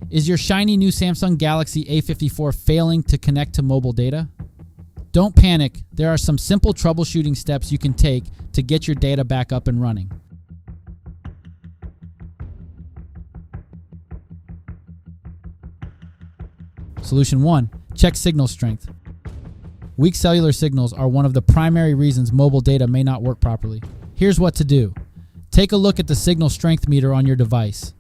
Is your shiny new Samsung Galaxy A54 failing to connect to mobile data? Don't panic, there are some simple troubleshooting steps you can take to get your data back up and running. Solution 1. Check signal strength. Weak cellular signals are one of the primary reasons mobile data may not work properly. Here's what to do. Take a look at the signal strength meter on your device.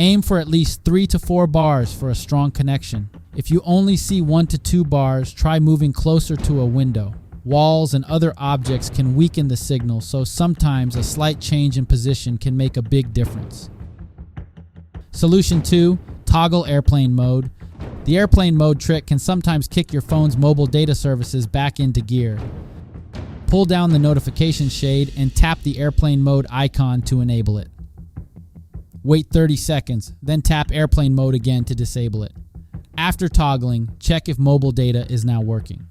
Aim for at least 3 to 4 bars for a strong connection. If you only see 1 to 2 bars, try moving closer to a window. Walls and other objects can weaken the signal, so sometimes a slight change in position can make a big difference. Solution 2. Toggle airplane mode. The airplane mode trick can sometimes kick your phone's mobile data services back into gear. Pull down the notification shade and tap the airplane mode icon to enable it. Wait 30 seconds, then tap airplane mode again to disable it. After toggling, check if mobile data is now working.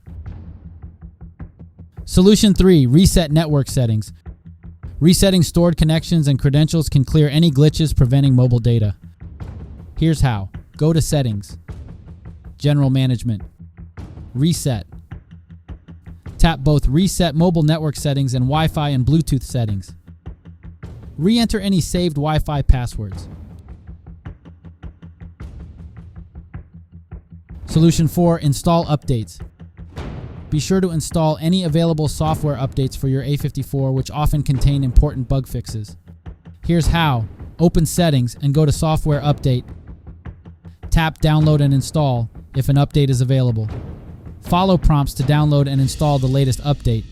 Solution 3. Reset network settings. Resetting stored connections and credentials can clear any glitches preventing mobile data. Here's how. Go to Settings, General Management, Reset. Tap both Reset Mobile Network Settings and Wi-Fi and Bluetooth settings. Re-enter any saved Wi-Fi passwords. Solution 4. Install updates. Be sure to install any available software updates for your A54, which often contain important bug fixes. Here's how. Open Settings and go to Software Update. Tap Download and Install if an update is available. Follow prompts to download and install the latest update.